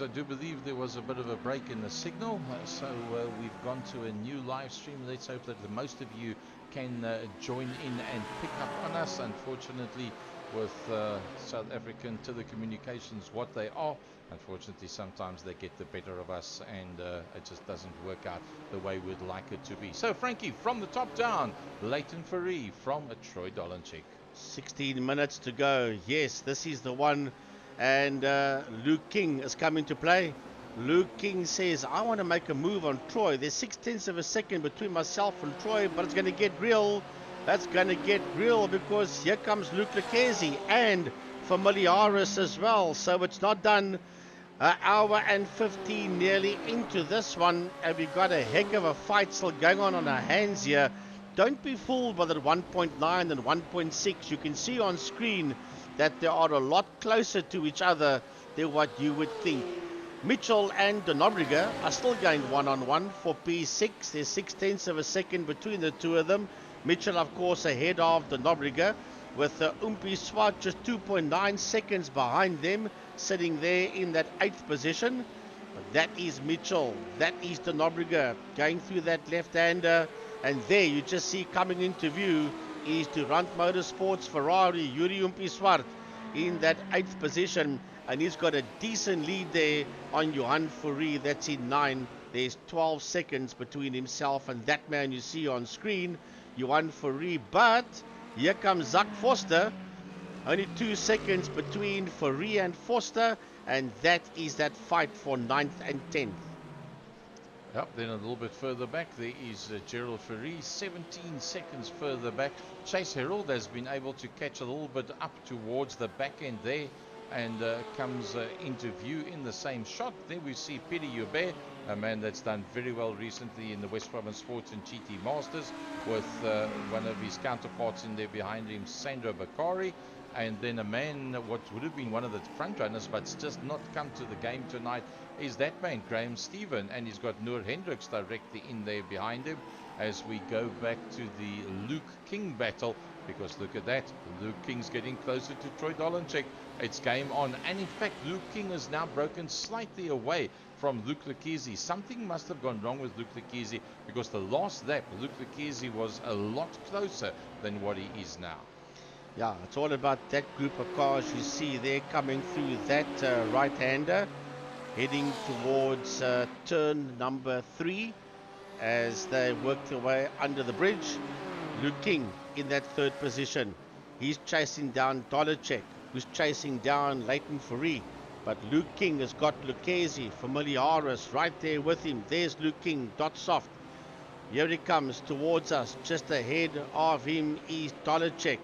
I do believe there was a bit of a break in the signal, so we've gone to a new live stream. Let's hope that the most of you can join in and pick up on us. Unfortunately, with South African telecommunications what they are, unfortunately sometimes they get the better of us, and it just doesn't work out the way we'd like it to be. So Frankie, from the top down, Leighton Fourie from Troy Dolanchik. 16 minutes to go. Yes, this is the one. And Luke King is coming to play. Luke King says, I want to make a move on Troy. There's 6/10 of a second between myself and Troy, but it's going to get real. That's going to get real because here comes Luke Lucchesi and Familiaris as well. So it's not done. An hour and 15 nearly into this one, and we've got a heck of a fight still going on our hands here. Don't be fooled by that 1.9 and 1.6. You can see on screen that they are a lot closer to each other than what you would think. Mitchell and de Nobrega are still going one-on-one for P6. There's 6/10 of a second between the two of them. Mitchell, of course, ahead of de Nobrega, with Umpi Swart just 2.9 seconds behind them, sitting there in that 8th position. But that is Mitchell. That is de Nobrega going through that left-hander. And there you just see coming into view is Durant Motorsports Ferrari, Yuri Umpi Swart in that 8th position. And he's got a decent lead there on Johan Fourie. That's in 9. There's 12 seconds between himself and that man you see on screen, Johan Fourie. But here comes Zach Foster. Only 2 seconds between Fourie and Foster. And that is that fight for 9th and 10th. Yep, then a little bit further back, there is Gerald Fourie, 17 seconds further back. Chase Herald has been able to catch a little bit up towards the back end there, and comes into view in the same shot. Then we see Piri Joubert, a man that's done very well recently in the West Province Sports and GT Masters, with one of his counterparts in there behind him, Sandro Bakari. And then a man, what would have been one of the front runners, but's just not come to the game tonight, is that man, Graham Stephen. And he's got Noor Hendricks directly in there behind him as we go back to the Luke King battle. Because look at that, Luke King's getting closer to Troy Dolanchik. It's game on. And in fact, Luke King has now broken slightly away from Luke Lucchesi. Something must have gone wrong with Luke Lucchesi, because the last lap, Luke Lucchesi was a lot closer than what he is now. Yeah, it's all about that group of cars you see there coming through that right-hander, heading towards turn number 3 as they work their way under the bridge. Luke King in that 3rd position. He's chasing down Dolanchik, who's chasing down Leighton Fourie. But Luke King has got Lucchesi, Familiaris right there with him. There's Luke King, dot soft. Here he comes towards us. Just ahead of him is Dolanchik.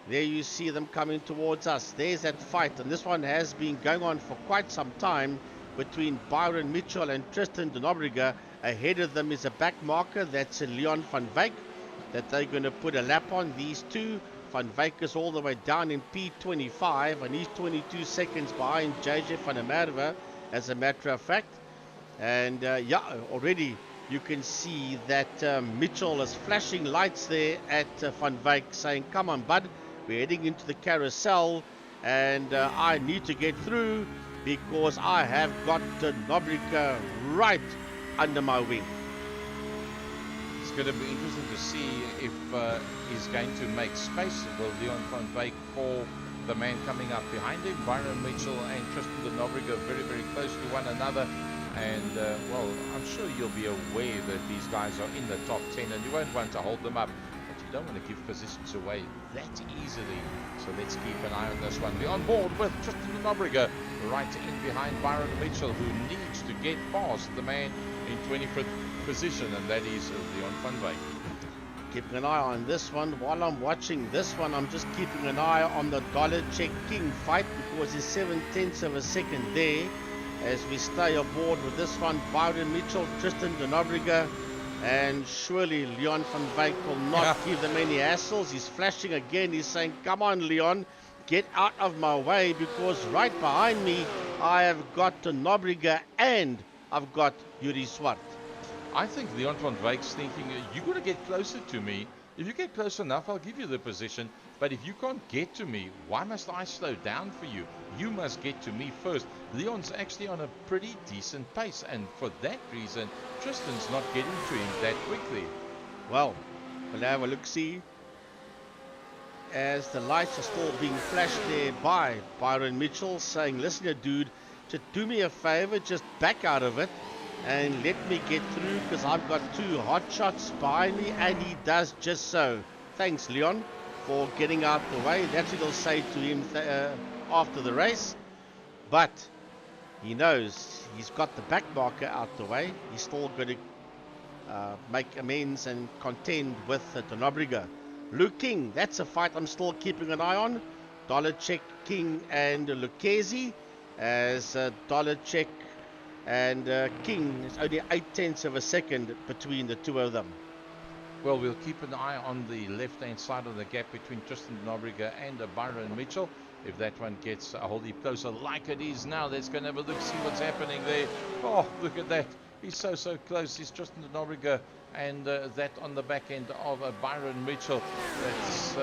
There you see them coming towards us. There's that fight, and this one has been going on for quite some time between Byron Mitchell and Tristan de Nobrega. Ahead of them is a back marker. That's Leon van Wyk that they're going to put a lap on. These two, Van Wyk is all the way down in P25, and he's 22 seconds behind JJ van der Merwe, as a matter of fact. And yeah, already you can see that Mitchell is flashing lights there at Van Wyk, saying, come on, bud. We're heading into the carousel, and I need to get through because I have got the Nobrega right under my wing. It's going to be interesting to see if he's going to make space. Will Leon van Wyk for the man coming up behind him? Byron Mitchell and Tristan de Nobrega very, very close to one another. And, well, I'm sure you'll be aware that these guys are in the top 10, and you won't want to hold them up. You don't want to give positions away that easily. So let's keep an eye on this one. We're on board with Tristan de Nobrega right in behind Byron Mitchell, who needs to get past the man in 25th position, and that is Leon van Wyk. Keeping an eye on this one. While I'm watching this one, I'm just keeping an eye on the Dolanchik King fight, because there's 7/10 of a second there as we stay aboard with this one. Byron Mitchell, Tristan de Nobrega. And surely Leon van Wyk will not give them any hassles. He's flashing again. He's saying, come on, Leon, get out of my way, because right behind me, I have got the Nobrega and I've got Yuri Swart. I think Leon van Wyk's thinking, you've got to get closer to me. If you get close enough, I'll give you the position. But if you can't get to me, why must I slow down for you? You must get to me first. Leon's actually on a pretty decent pace, and for that reason, Tristan's not getting to him that quickly. Well, we'll have a look-see as the lights are still being flashed there by Byron Mitchell, saying, listen here, dude, just do me a favor, just back out of it and let me get through, because I've got two hot shots behind me. And he does just so. Thanks, Leon, for getting out the way. That's what he'll say to him after the race. But he knows he's got the back marker out the way. He's still going to make amends and contend with Donobriga. Luke King, that's a fight I'm still keeping an eye on. Dollarcheck, King, and Lucchese, as Dollarcheck and King is only 0.8 of a second between the two of them. Well, we'll keep an eye on the left-hand side of the gap between Tristan Donobriga and Byron Mitchell. If that one gets a whole heap closer like it is now, let's go and have a look, see what's happening there. Oh, look at that. He's so close. He's Tristan Donobriga, and that on the back end of Byron Mitchell. That's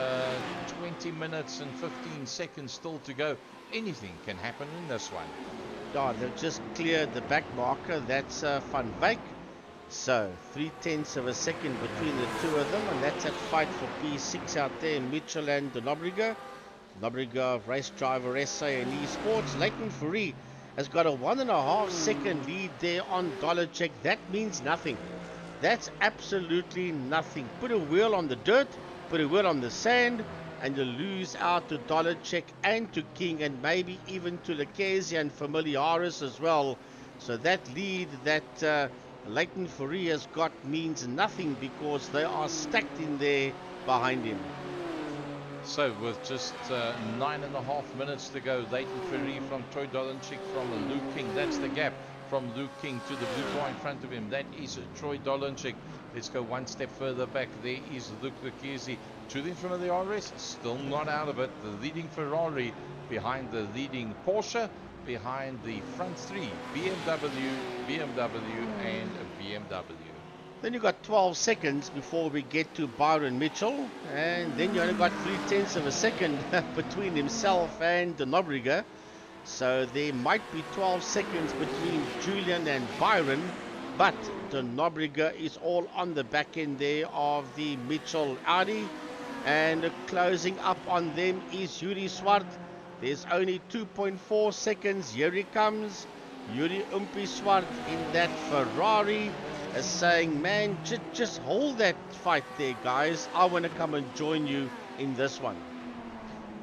20 minutes and 15 seconds still to go. Anything can happen in this one. Oh, they've just cleared the back marker. That's Van Wyk. So 0.3 of a second between the two of them, and that's that fight for P6 out there, Mitchell and Donobriga. Donobriga of Race Driver SA and Esports. Leighton Fourie has got a 1.5 second lead there on Dollarcheck. That means nothing. That's absolutely nothing. Put a wheel on the dirt, put a wheel on the sand, and you lose out to Dollarcheck and to King, and maybe even to Lucchese and Familiaris as well. So that lead that Leighton Fourie has got means nothing, because they are stacked in there behind him. So with just 9.5 minutes to go, Leighton Fourie from Troy Dollarcheck from Luke King. That's the gap from Luke King to the blue bar in front of him. That is Troy Dollarcheck. Let's go one step further back. There is Luke Lucchese. To the Familiaris, still not out of it. The leading Ferrari behind the leading Porsche, behind the front three, BMW, and BMW. Then you got 12 seconds before we get to Byron Mitchell, and then you only got 0.3 of a second between himself and Donobriga. So there might be 12 seconds between Julian and Byron, but Donobriga is all on the back end there of the Mitchell Audi, and closing up on them is Yuri Swart. There's only 2.4 seconds. Here he comes, Yuri Umpi Swart in that Ferrari, is saying, man, just hold that fight there, guys. I want to come and join you in this one.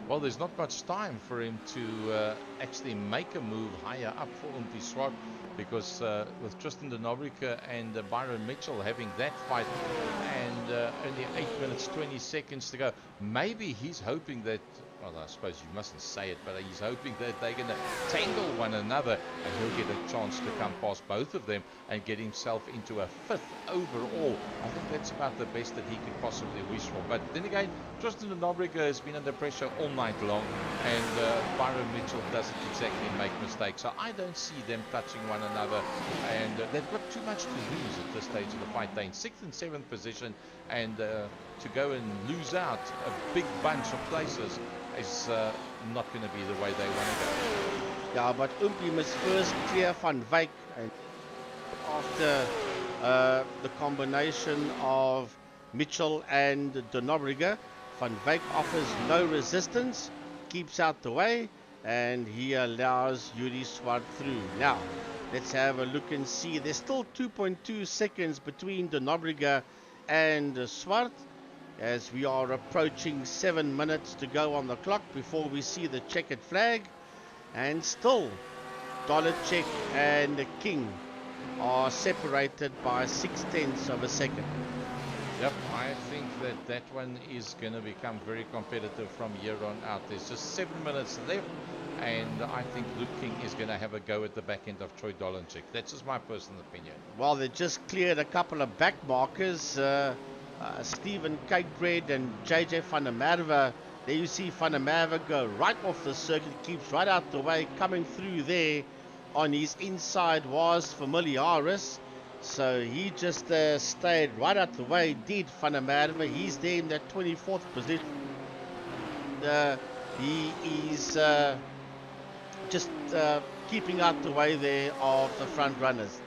Well, there's not much time for him to actually make a move higher up for Umpi Swart, because with Tristan Donobriga and Byron Mitchell having that fight, and only 8 minutes 20 seconds to go, maybe he's hoping that, well, I suppose you mustn't say it, but he's hoping that they're going to tangle one another, and he'll get a chance to come past both of them and get himself into a 5th overall. I think that's about the best that he could possibly wish for. But then again, Tristan Donobriga has been under pressure all night long, and Byron Mitchell doesn't exactly make mistakes. So I don't see them touching one another, and they've got too much to lose at this stage of the fight. They're in 6th and 7th position, and to go and lose out a big bunch of places is not going to be the way they want to go. Yeah, but Umpi must first clear Van Wyk, and after the combination of Mitchell and Donobriga, Van Wyk offers no resistance, keeps out the way, and he allows Yuri Swart through. Now, let's have a look and see. There's still 2.2 seconds between Donobriga and Swart, as we are approaching 7 minutes to go on the clock before we see the checkered flag. And still, Dollarcheck and King are separated by 0.6 of a second. Yep, I think that one is going to become very competitive from here on out. There's just 7 minutes left, and I think Luke King is going to have a go at the back end of Troy Dollarcheck. That's just my personal opinion. Well, they just cleared a couple of back markers. Stephen Cakebread and JJ van der Merwe. There you see van der Merwe go right off the circuit, keeps right out the way. Coming through there on his inside was Familiaris, so he just stayed right out the way. Did van der Merwe, he's there in that 24th position. he is just keeping out the way there of the front runners.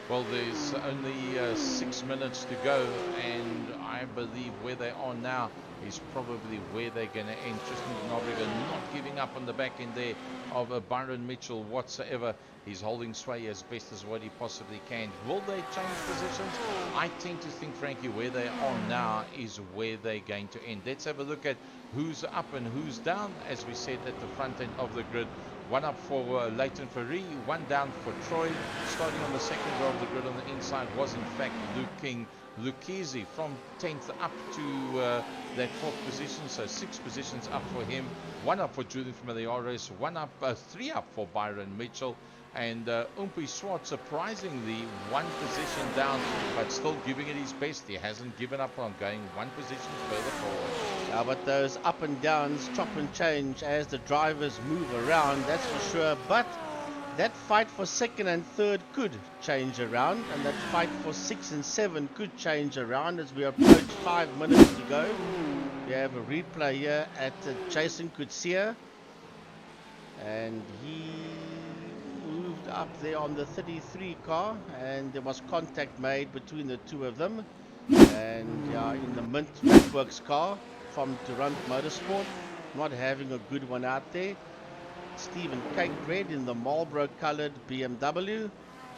Well, there's only 6 minutes to go, and I believe where they are now is probably where they're going to end. Tristan Nobriga not giving up on the back end there of Byron Mitchell whatsoever. He's holding sway as best as what he possibly can. Will they change positions? I tend to think, Frankie, where they are now is where they're going to end. Let's have a look at who's up and who's down, as we said at the front end of the grid. One up for Leighton Ferree, one down for Troy. Starting on the second row of the grid on the inside was in fact Luke King. Lucchese from 10th up to that 4th position, so 6 positions up for him. One up for Julian Familiares, three up for Byron Mitchell. And Umpi Swart surprisingly 1 position down, but still giving it his best. He hasn't given up on going 1 position further forward. Yeah, but those up and downs chop and change as the drivers move around, that's for sure. But that fight for 2nd and 3rd could change around, and that fight for 6 and 7 could change around as we approach 5 minutes to go. We have a replay here at Jason Kutsia, and he moved up there on the 33 car, and there was contact made between the two of them. And in the Mint Networks car from Durant Motorsport, not having a good one out there. Stephen Cakebread in the Marlboro coloured BMW,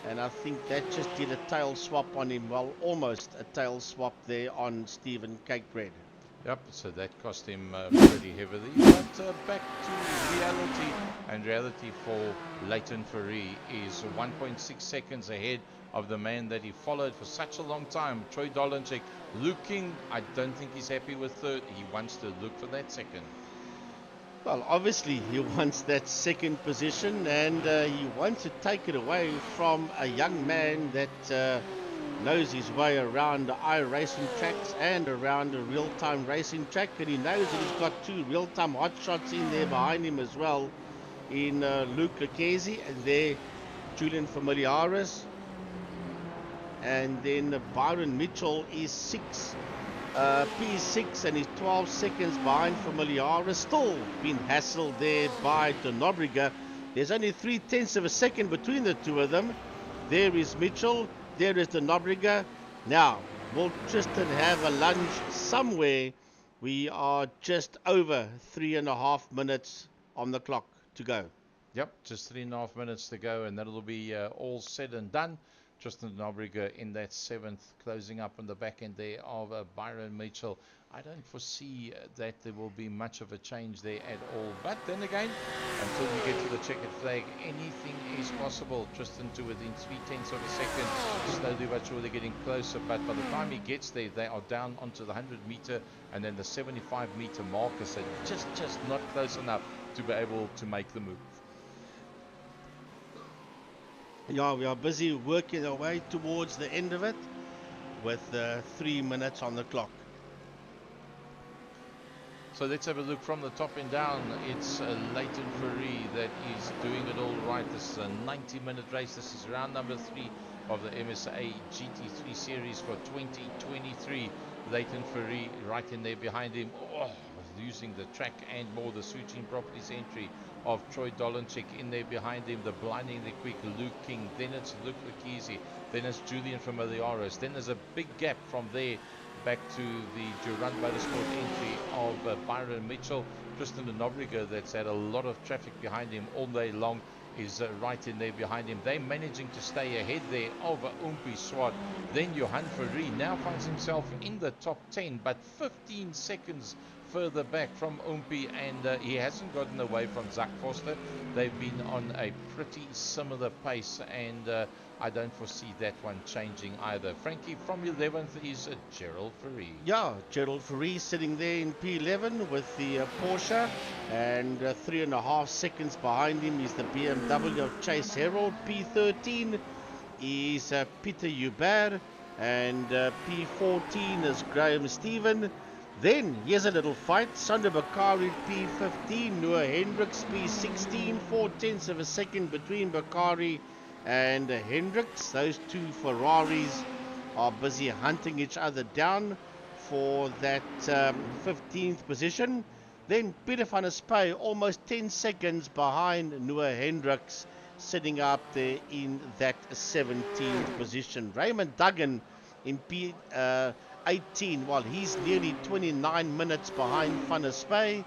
and I think that just did a tail swap on him. Well, almost a tail swap there on Stephen Cakebread. Yep, so that cost him pretty heavily. But back to reality, and reality for Leighton Ferree is 1.6 seconds ahead of the man that he followed for such a long time, Troy Dolanchik. Luke King, I don't think he's happy with 3rd. He wants to look for that 2nd. Well, obviously he wants that 2nd position, and he wants to take it away from a young man that knows his way around the iRacing tracks and around a real-time racing track, and he knows that he's got 2 real-time hotshots in there behind him as well, in Luke Lucchese and there Julian Familiares, and then Byron Mitchell is P6 and he's 12 seconds behind Familiares, still been hassled there by De Nobriga. There's only 0.3 of a second between the two of them. There is Mitchell, there is De Nobriga. Now, will Tristan have a lunge somewhere? We are just over 3.5 minutes on the clock to go. Yep, just 3.5 minutes to go, and that'll be all said and done. Tristan Nobriga in that 7th, closing up on the back end there of Byron Mitchell. I don't foresee that there will be much of a change there at all. But then again, until we get to the checkered flag, anything is possible. Tristan to within 0.3 of a second, slowly but surely getting closer. But by the time he gets there, they are down onto the 100-meter and then the 75-meter marker. So just not close enough to be able to make the move. Yeah, we are busy working our way towards the end of it with 3 minutes on the clock. So let's have a look from the top and down. It's Leighton Ferree that is doing it all right. This is a 90-minute race. This is round number 3 of the MSA GT3 series for 2023. Leighton Ferree right in there behind him. Using the track and more, the Suchin Properties entry of Troy Dolanchik in there behind him, the blindingly quick Luke King, then it's Luke Lucchese, then it's Julian Familiares, then there's a big gap from there back to the Durant Motorsport entry of Byron Mitchell. Tristan Nobriga, that's had a lot of traffic behind him all day long, is right in there behind him. They're managing to stay ahead there over Umpi Swart. Then Johan Ferree now finds himself in the top 10, but 15 seconds further back from Umpi, and he hasn't gotten away from Zach Foster. They've been on a pretty similar pace, and I don't foresee that one changing either. Frankie, from 11th is Gerald Ferree. Yeah, Gerald Ferree sitting there in P11 with the Porsche, and 3.5 seconds behind him is the BMW of Chase Herald. P13 is Peter Hubert, and P14 is Graham Stephen. Then, here's a little fight. Sander Bakari P15, Noah Hendricks P16, 0.4 of a second between Bakari and Hendricks. Those two Ferraris are busy hunting each other down for that 15th position. Then Peter van der Spy almost 10 seconds behind Noah Hendricks, sitting up there in that 17th position. Raymond Duggan in P18, well, he's nearly 29 minutes behind Van der Spy.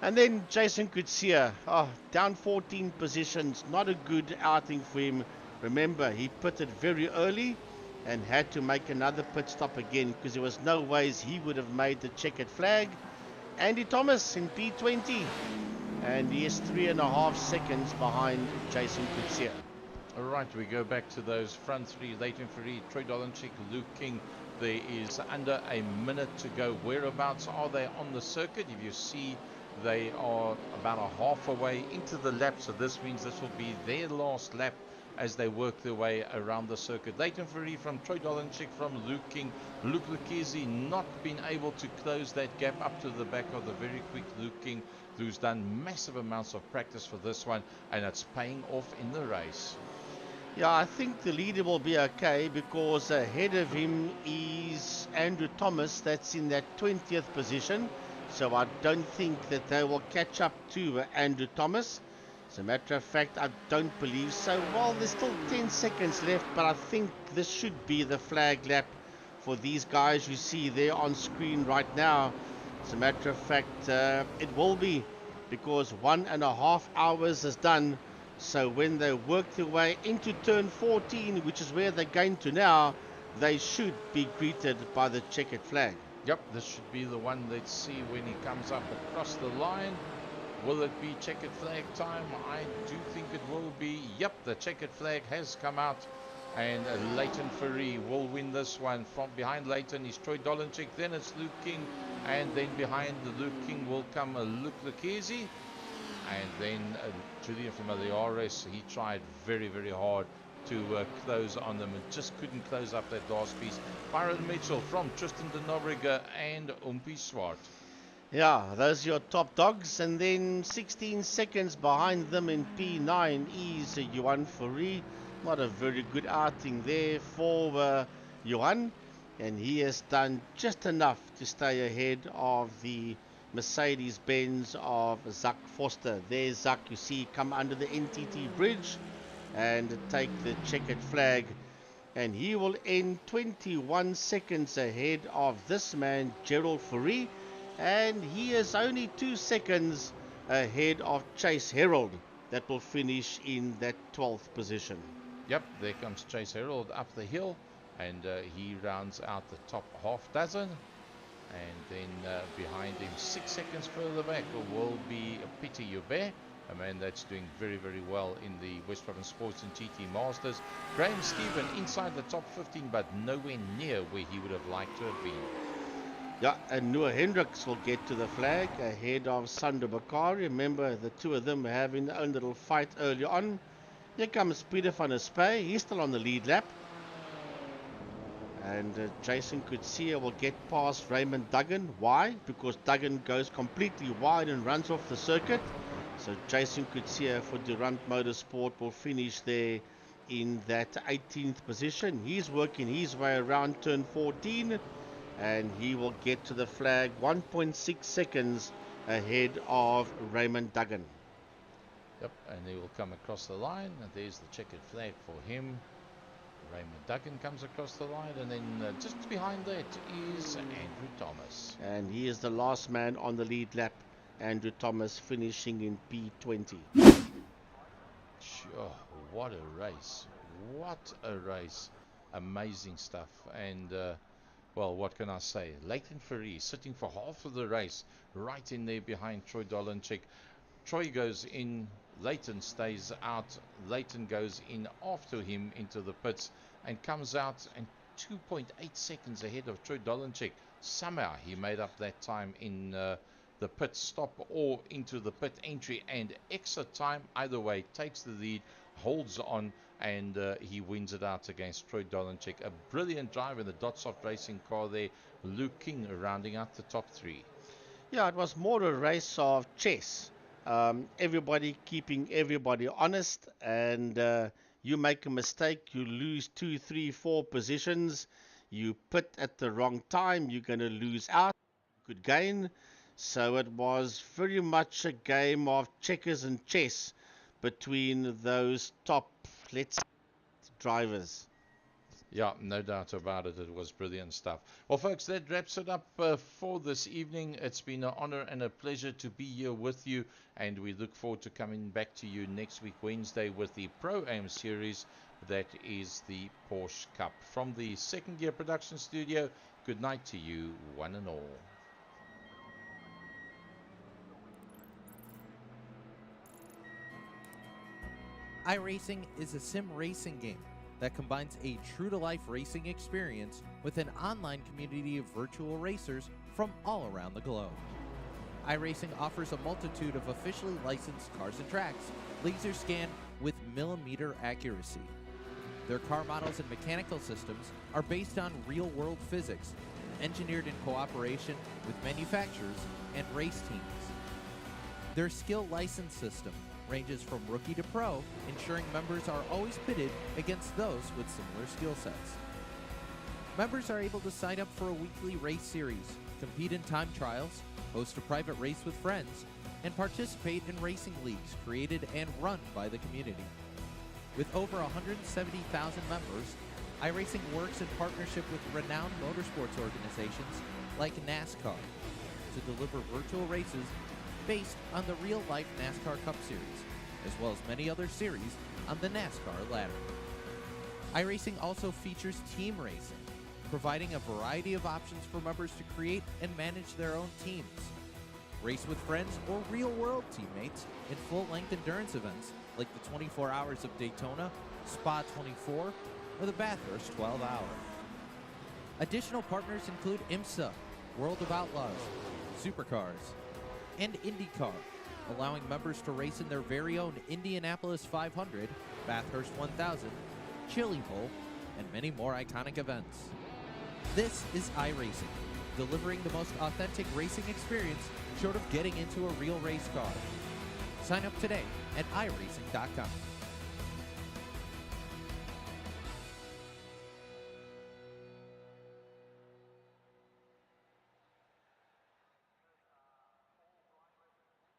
And then Jason Kutsia, down 14 positions, not a good outing for him. Remember, he pitted very early and had to make another pit stop again because there was no ways he would have made the checkered flag. Andy Thomas in P20, and he is 3.5 seconds behind Jason Kutsia. All right, we go back to those front three. Leighton Fourie, Troy Dolenchik, Luke King. There is under a minute to go. Whereabouts are they on the circuit? If you see, they are about a half away into the lap, so this means this will be their last lap as they work their way around the circuit. Leighton Fourie from Troy Dolenchik, from Luke King. Luke Lucchese not been able to close that gap up to the back of the very quick Luke King, who's done massive amounts of practice for this one, and it's paying off in the race. Yeah, I think the leader will be okay because ahead of him is Andrew Thomas, that's in that 20th position. So I don't think that they will catch up to Andrew Thomas. As a matter of fact, I don't believe so. Well, there's still 10 seconds left, but I think this should be the flag lap for these guys you see there on screen right now. As a matter of fact, it will be, because 1.5 hours is done. So when they work their way into turn 14, which is where they're going to now, they should be greeted by the checkered flag. Yep, this should be the one. Let's see when he comes up across the line. Will it be checkered flag time? I do think it will be. Yep, the checkered flag has come out, and Leighton Fourie will win this one. From behind Leighton is Troy Dolenchik, then it's Luke King, and then behind the Luke King will come Luke Lucchese. And then Julian Familiares, he tried very, very hard to close on them and just couldn't close up that last piece. Byron Mitchell from Tristan de Nobrega and Umpi Swart. Yeah, those are your top dogs. And then 16 seconds behind them in P9 is Johan Fourie. Not a very good outing there for Johan. And he has done just enough to stay ahead of the Mercedes-Benz of Zak Foster. There's Zak, you see, come under the NTT bridge and take the checkered flag. And he will end 21 seconds ahead of this man, Gerald Fourie. And he is only 2 seconds ahead of Chase Herald, that will finish in that 12th position. Yep, there comes Chase Herald up the hill, and he rounds out the top half dozen. And then behind him, 6 seconds further back, will be Peter Joubert, a man that's doing very, very well in the West Province Sports and GT Masters. Graham Stephen inside the top 15, but nowhere near where he would have liked to have been. Yeah, and Noah Hendricks will get to the flag ahead of Sander Bakari. Remember, the two of them were having their own little fight early on. Here comes Peter van der Spy. He's still on the lead lap. And Jason Kutsia will get past Raymond Duggan. Why? Because Duggan goes completely wide and runs off the circuit. So Jason Kutsia for Durant Motorsport will finish there in that 18th position. He's working his way around turn 14. And he will get to the flag 1.6 seconds ahead of Raymond Duggan. Yep, and he will come across the line. And there's the checkered flag for him. Raymond Duggan comes across the line, and then just behind that is Andrew Thomas. And he is the last man on the lead lap. Andrew Thomas finishing in P20. Sure, what a race. What a race. Amazing stuff. And, well, what can I say? Leighton Fourie sitting for half of the race, right in there behind Troy Dolenchik. Troy goes in, Leighton stays out. Leighton goes in after him into the pits and comes out and 2.8 seconds ahead of Troy Dolenchik. Somehow he made up that time in the pit stop or into the pit entry, and extra time. Either way, takes the lead, holds on, and he wins it out against Troy Dolenchik. A brilliant drive in the Dotsoft Racing car there. Luke King rounding out the top three. Yeah, it was more a race of chess. Everybody keeping everybody honest, and you make a mistake, you lose 2, 3, 4 positions. You pit at the wrong time, you're going to lose out. You could gain. So it was very much a game of checkers and chess between those top, let's say, drivers. Yeah, no doubt about it. It was brilliant stuff. Well, folks, that wraps it up for this evening. It's been an honor and a pleasure to be here with you, and we look forward to coming back to you next week, Wednesday, with the Pro-Am series. That is the Porsche Cup. From the Second Gear Production Studio, good night to you, one and all. iRacing is a sim racing game that combines a true-to-life racing experience with an online community of virtual racers from all around the globe. iRacing offers a multitude of officially licensed cars and tracks, laser scanned with millimeter accuracy. Their car models and mechanical systems are based on real-world physics, engineered in cooperation with manufacturers and race teams. Their skill license system ranges from rookie to pro, ensuring members are always pitted against those with similar skill sets. Members are able to sign up for a weekly race series, compete in time trials, host a private race with friends, and participate in racing leagues created and run by the community. With over 170,000 members, iRacing works in partnership with renowned motorsports organizations like NASCAR to deliver virtual races based on the real-life NASCAR Cup Series, as well as many other series on the NASCAR ladder. iRacing also features team racing, providing a variety of options for members to create and manage their own teams, race with friends or real-world teammates in full-length endurance events like the 24 Hours of Daytona, Spa 24, or the Bathurst 12 Hour. Additional partners include IMSA, World of Outlaws, Supercars, and IndyCar, allowing members to race in their very own Indianapolis 500, Bathurst 1000, Chili Bowl, and many more iconic events. This is iRacing, delivering the most authentic racing experience short of getting into a real race car. Sign up today at iRacing.com.